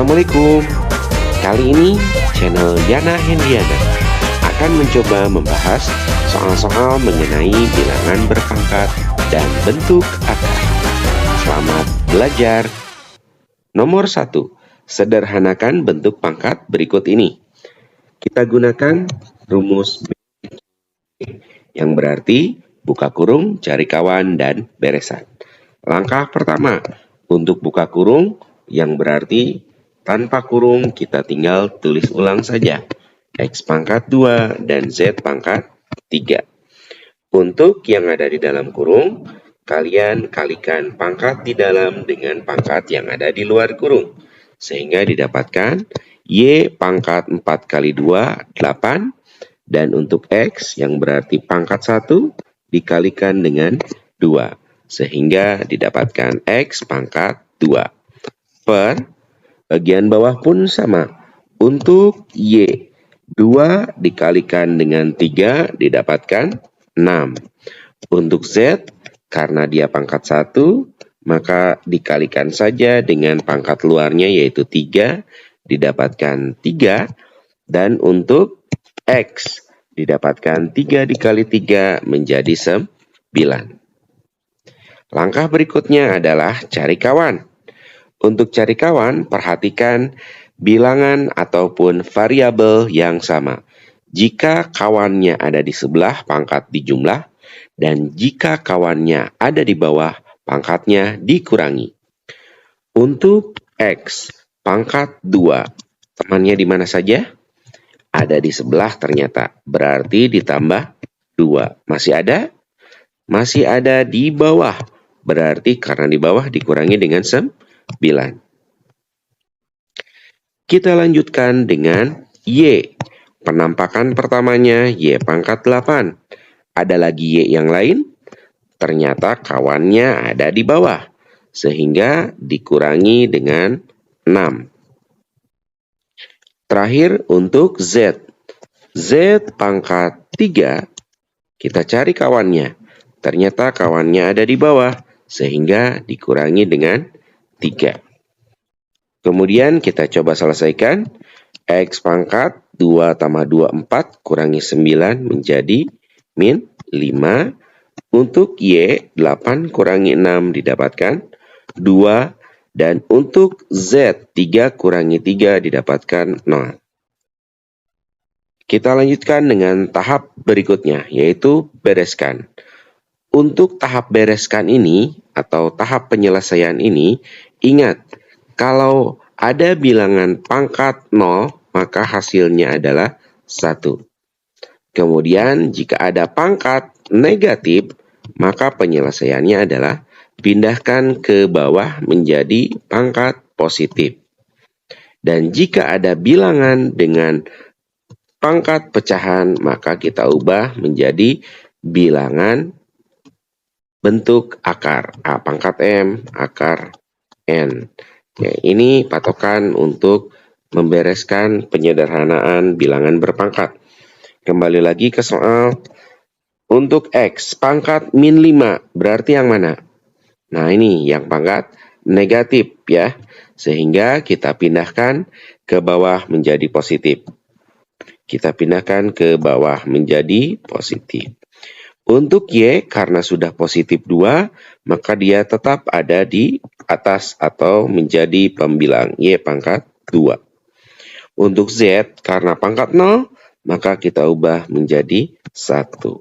Assalamualaikum. Kali ini channel Yana Hendriana akan mencoba membahas soal-soal mengenai bilangan berpangkat dan bentuk akar. Selamat belajar. Nomor 1. Sederhanakan bentuk pangkat berikut ini. Kita gunakan rumus B, yang berarti buka kurung, cari kawan, dan beresan. Langkah pertama, untuk buka kurung, yang berarti tanpa kurung kita tinggal tulis ulang saja. X pangkat 2 dan Z pangkat 3. Untuk yang ada di dalam kurung, kalian kalikan pangkat di dalam dengan pangkat yang ada di luar kurung. Sehingga didapatkan Y pangkat 4 kali 2, 8. Dan untuk X yang berarti pangkat 1 dikalikan dengan 2. Sehingga didapatkan X pangkat 2. Per bagian bawah pun sama. Untuk Y, 2 dikalikan dengan 3 didapatkan 6. Untuk Z, karena dia pangkat 1, maka dikalikan saja dengan pangkat luarnya yaitu 3, didapatkan 3. Dan untuk X, didapatkan 3 dikali 3 menjadi 9. Langkah berikutnya adalah cari kawan. Untuk cari kawan, perhatikan bilangan ataupun variabel yang sama. Jika kawannya ada di sebelah, pangkat dijumlah. Dan jika kawannya ada di bawah, pangkatnya dikurangi. Untuk X, pangkat 2. Temannya di mana saja? Ada di sebelah ternyata. Berarti ditambah 2. Masih ada? Masih ada di bawah. Berarti karena di bawah dikurangi dengan 9. Kita lanjutkan dengan Y. Penampakan pertamanya Y pangkat 8. Ada lagi Y yang lain? Ternyata kawannya ada di bawah. Sehingga dikurangi dengan 6. Terakhir untuk Z. Z pangkat 3. Kita cari kawannya. Ternyata kawannya ada di bawah. Sehingga dikurangi dengan 3. Kemudian kita coba selesaikan. X pangkat 2 tambah 2, 4. Kurangi 9 menjadi min 5. Untuk Y, 8 kurangi 6 didapatkan 2. Dan untuk Z, 3 kurangi 3 didapatkan 0. Kita lanjutkan dengan tahap berikutnya, yaitu bereskan. Untuk tahap bereskan ini, atau tahap penyelesaian ini, ingat, kalau ada bilangan pangkat 0, maka hasilnya adalah 1. Kemudian, jika ada pangkat negatif, maka penyelesaiannya adalah pindahkan ke bawah menjadi pangkat positif. Dan jika ada bilangan dengan pangkat pecahan, maka kita ubah menjadi bilangan bentuk akar. A pangkat M, akar N. Ya, ini patokan untuk membereskan penyederhanaan bilangan berpangkat. Kembali lagi ke soal. Untuk X, pangkat min 5, berarti yang mana? Nah, ini yang pangkat negatif ya. Sehingga kita pindahkan ke bawah menjadi positif. Kita pindahkan ke bawah menjadi positif. Untuk Y, karena sudah positif 2, maka dia tetap ada di atas atau menjadi pembilang Y pangkat 2. Untuk Z, karena pangkat 0, maka kita ubah menjadi 1.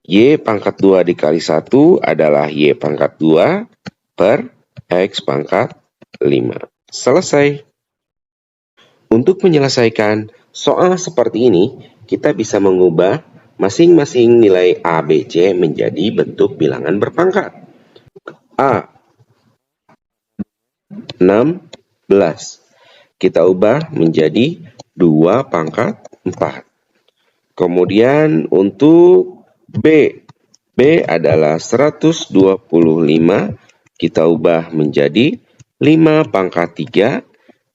Y pangkat 2 dikali 1 adalah Y pangkat 2 per X pangkat 5. Selesai. Untuk menyelesaikan soal seperti ini, kita bisa mengubah masing-masing nilai A, B, C menjadi bentuk bilangan berpangkat. A, 16. Kita ubah menjadi 2 pangkat 4. Kemudian untuk B. B adalah 125. Kita ubah menjadi 5 pangkat 3.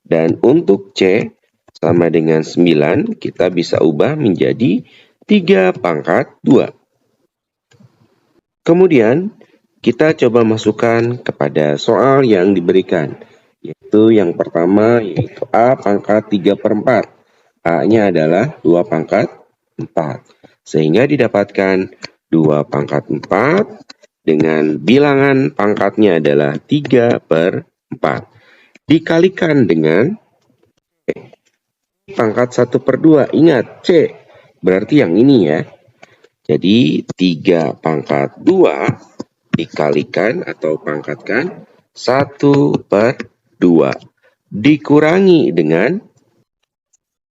Dan untuk C sama dengan 9. Kita bisa ubah menjadi 3 pangkat 2. Kemudian kita coba masukkan kepada soal yang diberikan, Yaitu yang pertama yaitu A pangkat 3/4. A-nya adalah 2 pangkat 4. Sehingga didapatkan 2 pangkat 4 dengan bilangan pangkatnya adalah 3/4. Dikalikan dengan pangkat 1/2. Ingat, C berarti yang ini ya. Jadi 3 pangkat 2 dikalikan atau pangkatkan 1/2. Dikurangi dengan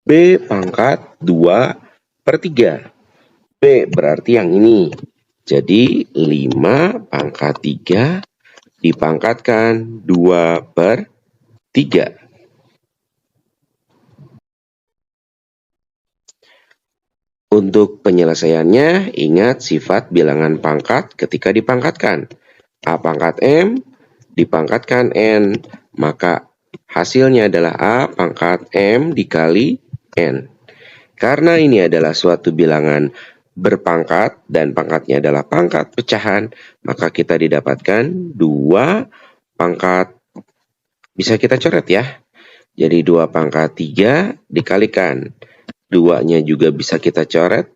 B pangkat 2/3. B berarti yang ini. Jadi 5 pangkat 3 dipangkatkan 2/3. Untuk penyelesaiannya, ingat sifat bilangan pangkat ketika dipangkatkan. A pangkat M dipangkatkan N, maka hasilnya adalah A pangkat M dikali N. Karena ini adalah suatu bilangan berpangkat dan pangkatnya adalah pangkat pecahan, maka kita didapatkan 2 pangkat, bisa kita coret ya. Jadi 2 pangkat 3 dikalikan. 2-nya juga bisa kita coret,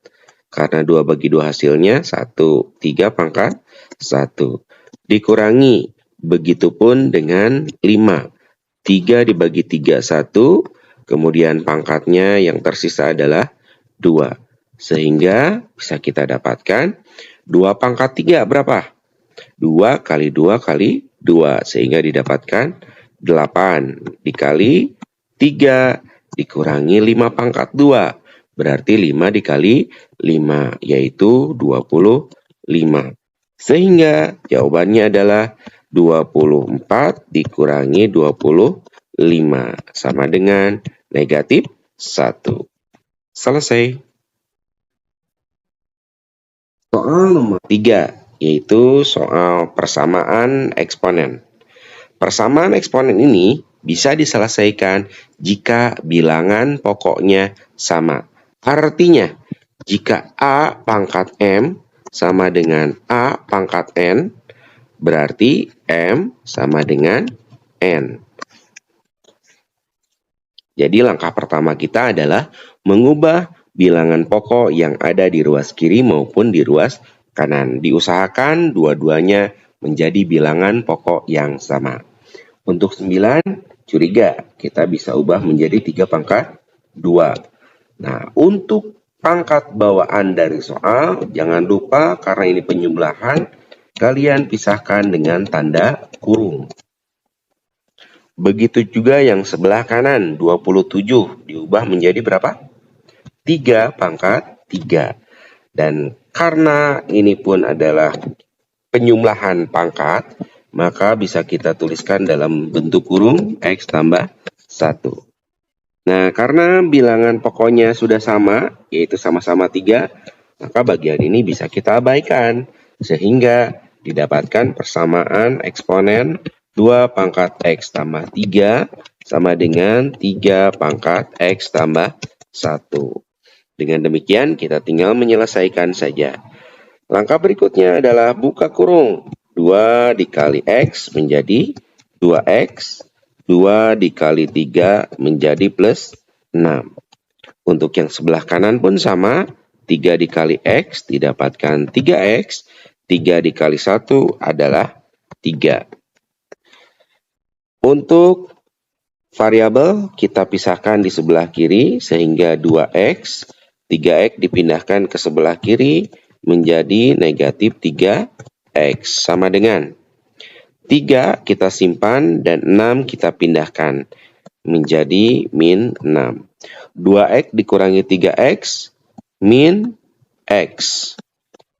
karena 2 bagi 2 hasilnya 1. 3 pangkat 1. Dikurangi, begitupun dengan 5. 3 dibagi 3, 1. Kemudian pangkatnya yang tersisa adalah 2. Sehingga bisa kita dapatkan 2 pangkat 3 berapa? 2 kali 2 kali 2. Sehingga didapatkan 8 dikali 3 dikurangi 5 pangkat 2. Berarti 5 dikali 5 yaitu 25. Sehingga jawabannya adalah 24 dikurangi 25 sama dengan negatif 1. Selesai. Soal nomor 3, yaitu soal persamaan eksponen. Persamaan eksponen ini bisa diselesaikan jika bilangan pokoknya sama. Artinya, jika A pangkat M sama dengan A pangkat N, berarti M sama dengan N. Jadi langkah pertama kita adalah mengubah bilangan pokok yang ada di ruas kiri maupun di ruas kanan. Diusahakan dua-duanya menjadi bilangan pokok yang sama. Untuk 9, curiga, kita bisa ubah menjadi 3 pangkat 2. Nah, untuk pangkat bawaan dari soal, jangan lupa karena ini penjumlahan, kalian pisahkan dengan tanda kurung. Begitu juga yang sebelah kanan, 27 diubah menjadi berapa? 3 pangkat 3. Dan karena ini pun adalah penjumlahan pangkat, maka bisa kita tuliskan dalam bentuk kurung X tambah 1. Nah, karena bilangan pokoknya sudah sama, yaitu sama-sama 3, maka bagian ini bisa kita abaikan, sehingga didapatkan persamaan eksponen 2 pangkat X tambah 3 sama dengan 3 pangkat X tambah 1. Dengan demikian, kita tinggal menyelesaikan saja. Langkah berikutnya adalah buka kurung. 2 dikali X menjadi 2X. 2 dikali 3 menjadi plus 6. Untuk yang sebelah kanan pun sama. 3 dikali X didapatkan 3X. 3 dikali 1 adalah 3. Untuk variabel kita pisahkan di sebelah kiri sehingga 2X. 3X dipindahkan ke sebelah kiri menjadi negatif 3X. Sama dengan 3 kita simpan dan 6 kita pindahkan menjadi min 6. 2X dikurangi 3X min X.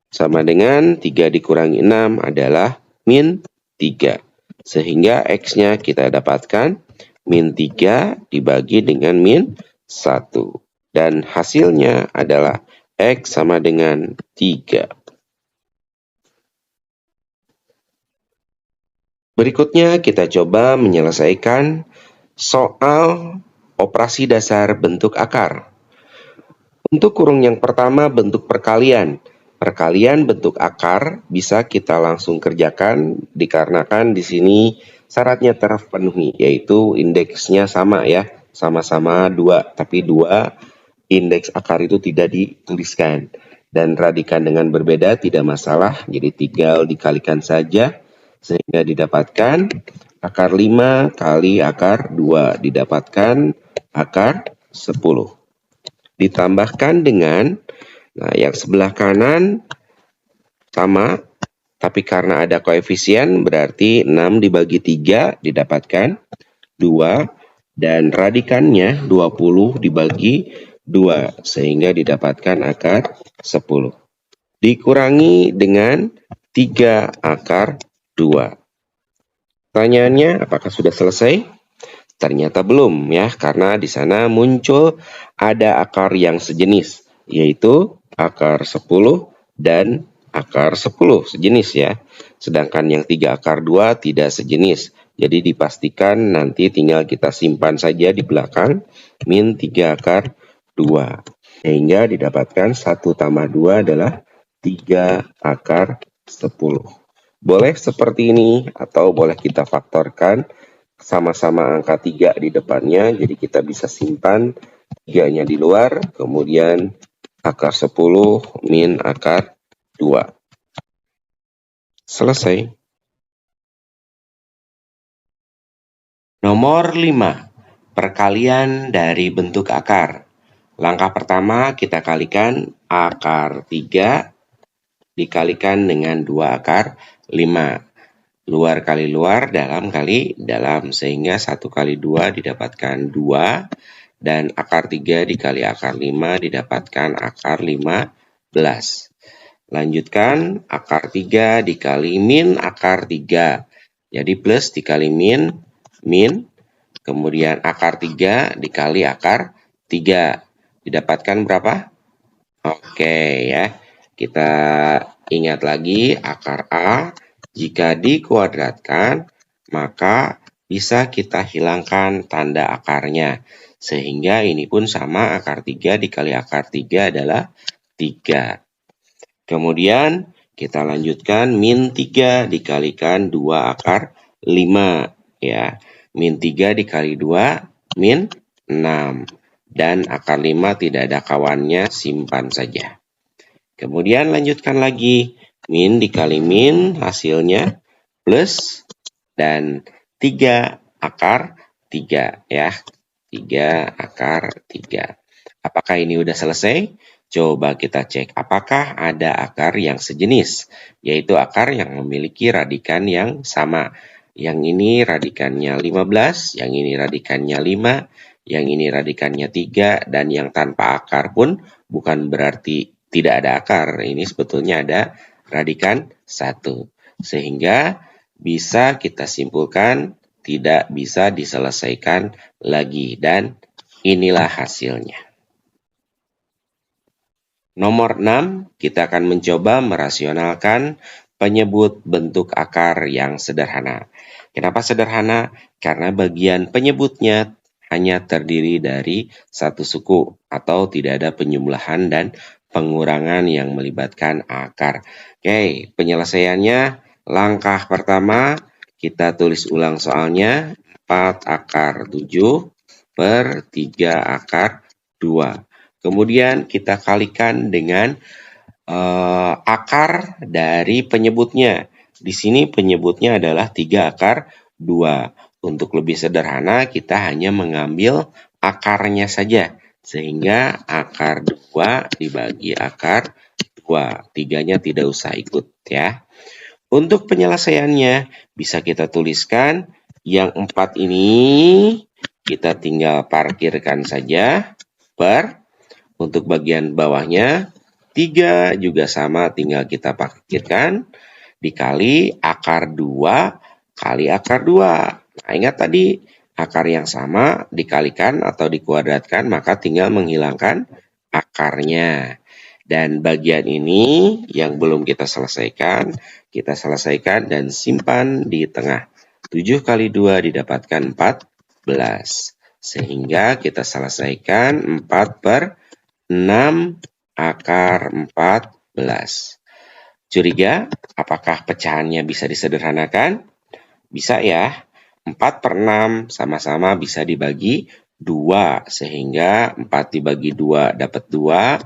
Sama dengan 3 dikurangi 6 adalah min 3. Sehingga X-nya kita dapatkan min 3 dibagi dengan min 1. Dan hasilnya adalah X sama dengan 3. Berikutnya kita coba menyelesaikan soal operasi dasar bentuk akar. Untuk kurung yang pertama bentuk perkalian. Perkalian bentuk akar bisa kita langsung kerjakan dikarenakan di sini syaratnya terpenuhi, yaitu indeksnya sama ya, sama-sama 2, tapi 2 indeks akar itu tidak dituliskan. Dan radikan dengan berbeda tidak masalah, jadi tinggal dikalikan saja sehingga didapatkan akar 5 kali akar 2, didapatkan akar 10. Ditambahkan dengan, nah yang sebelah kanan sama, tapi karena ada koefisien berarti 6 dibagi 3 didapatkan 2, dan radikannya 20 dibagi 2 sehingga didapatkan akar 10. Dikurangi dengan 3 akar 2. Pertanyaannya, apakah sudah selesai? Ternyata belum ya, karena di sana muncul ada akar yang sejenis, yaitu akar 10 dan akar 10 sejenis ya. Sedangkan yang 3 akar 2 tidak sejenis. Jadi dipastikan nanti tinggal kita simpan saja di belakang min 3 akar 2. Sehingga didapatkan 1 tambah 2 adalah 3 akar 10. Boleh seperti ini atau boleh kita faktorkan sama-sama angka 3 di depannya, jadi kita bisa simpan 3-nya di luar, kemudian akar 10 min akar 2. Selesai. Nomor 5. Perkalian dari bentuk akar. Langkah pertama kita kalikan akar 3 dikalikan dengan 2 akar 5. Luar kali luar, dalam kali dalam, sehingga 1 kali 2 didapatkan 2, dan akar 3 dikali akar 5 didapatkan akar 15. Lanjutkan, akar 3 dikali min akar 3, jadi plus dikali min, kemudian akar 3 dikali akar 3, didapatkan berapa? Oke ya, kita ingat lagi akar A, jika dikuadratkan, maka bisa kita hilangkan tanda akarnya. Sehingga ini pun sama, akar 3 dikali akar 3 adalah 3. Kemudian kita lanjutkan, min 3 dikalikan 2 akar 5. Ya, min 3 dikali 2, min 6. Dan akar 5 tidak ada kawannya, simpan saja. Kemudian lanjutkan lagi. Min dikali min hasilnya plus, dan 3 akar 3 ya. 3 akar 3. Apakah ini udah selesai? Coba kita cek apakah ada akar yang sejenis, yaitu akar yang memiliki radikan yang sama. Yang ini radikannya 15, yang ini radikannya 5, yang ini radikannya 3, dan yang tanpa akar pun bukan berarti tidak ada akar. Ini sebetulnya ada radikan 1. Sehingga bisa kita simpulkan tidak bisa diselesaikan lagi. Dan inilah hasilnya. Nomor 6, kita akan mencoba merasionalkan penyebut bentuk akar yang sederhana. Kenapa sederhana? Karena bagian penyebutnya hanya terdiri dari satu suku atau tidak ada penjumlahan dan pengurangan yang melibatkan akar. Oke, penyelesaiannya langkah pertama kita tulis ulang soalnya, 4 akar 7 per 3 akar 2. Kemudian kita kalikan dengan akar dari penyebutnya. Di sini penyebutnya adalah 3 akar 2. Untuk lebih sederhana kita hanya mengambil akarnya saja. Sehingga akar 2 dibagi akar 2. 3-nya tidak usah ikut ya. Untuk penyelesaiannya bisa kita tuliskan yang 4 ini kita tinggal parkirkan saja per, untuk bagian bawahnya 3 juga sama, tinggal kita parkirkan dikali akar 2 kali akar 2. Nah, ingat tadi akar yang sama dikalikan atau dikuadratkan, maka tinggal menghilangkan akarnya. Dan bagian ini yang belum kita selesaikan dan simpan di tengah. 7 kali 2 didapatkan 14. Sehingga kita selesaikan 4 per 6 akar 14. Curiga, apakah pecahannya bisa disederhanakan? Bisa ya. 4/6 sama-sama bisa dibagi 2, sehingga 4 dibagi 2 dapat 2,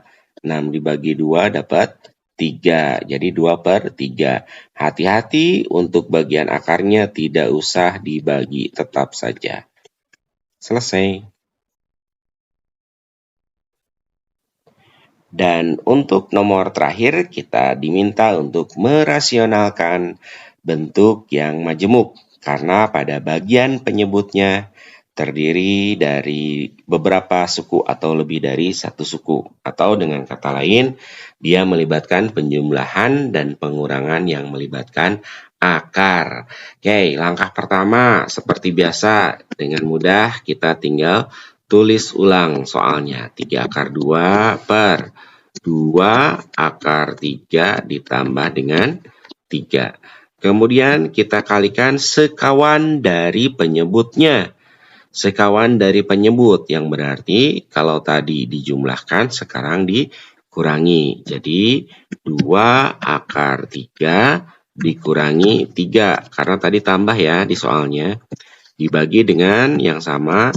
6 dibagi 2 dapat 3, jadi 2/3. Hati-hati untuk bagian akarnya tidak usah dibagi, tetap saja. Selesai. Dan untuk nomor terakhir, kita diminta untuk merasionalkan bentuk yang majemuk, karena pada bagian penyebutnya terdiri dari beberapa suku atau lebih dari satu suku. Atau dengan kata lain, dia melibatkan penjumlahan dan pengurangan yang melibatkan akar. Oke, langkah pertama seperti biasa, dengan mudah kita tinggal tulis ulang soalnya. 3/2/2 ditambah dengan 3. Kemudian kita kalikan sekawan dari penyebutnya. Sekawan dari penyebut yang berarti kalau tadi dijumlahkan sekarang dikurangi. Jadi 2/3 dikurangi 3. Karena tadi tambah ya di soalnya. Dibagi dengan yang sama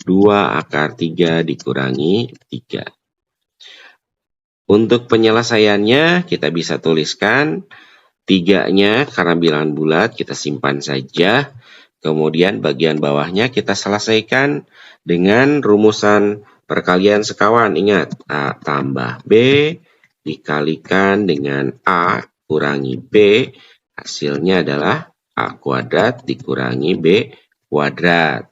2/3 dikurangi 3. Untuk penyelesaiannya kita bisa tuliskan 3-nya karena bilangan bulat kita simpan saja. Kemudian bagian bawahnya kita selesaikan dengan rumusan perkalian sekawan. Ingat, A tambah B dikalikan dengan A kurangi B. Hasilnya adalah A kuadrat dikurangi B kuadrat.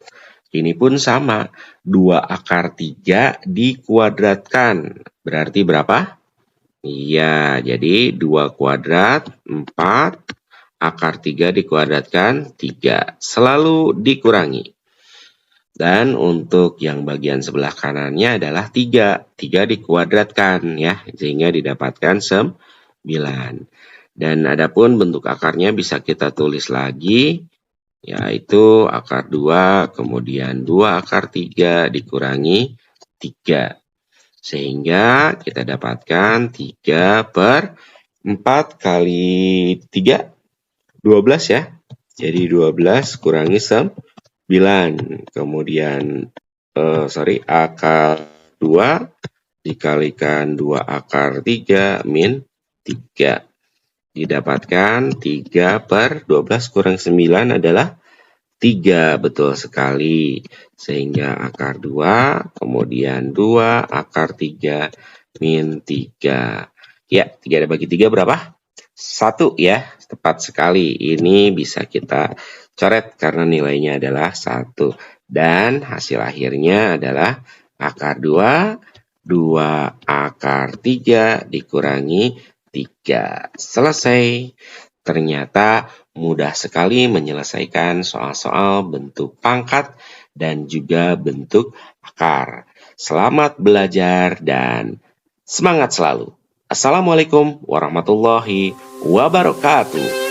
Ini pun sama, 2/3 dikuadratkan. Berarti berapa? Iya, jadi 2 kuadrat 4, akar 3 dikuadratkan 3. Selalu dikurangi. Dan untuk yang bagian sebelah kanannya adalah 3. 3 dikuadratkan ya, sehingga didapatkan 9. Dan adapun bentuk akarnya bisa kita tulis lagi, yaitu akar 2, kemudian 2/3 dikurangi 3. Sehingga kita dapatkan 3/4 kali 3, 12 ya. Jadi 12 kurangi 9. Kemudian, akar 2 dikalikan 2/3 min 3. Didapatkan 3/12 kurang 9 adalah 3, betul sekali. Sehingga akar 2, kemudian 2/3 min 3. Ya, 3 bagi 3 berapa? 1 ya, tepat sekali. Ini bisa kita coret karena nilainya adalah 1. Dan hasil akhirnya adalah akar 2, 2/3 dikurangi 3. Selesai. Ternyata mudah sekali menyelesaikan soal-soal bentuk pangkat dan juga bentuk akar. Selamat belajar dan semangat selalu. Assalamualaikum warahmatullahi wabarakatuh.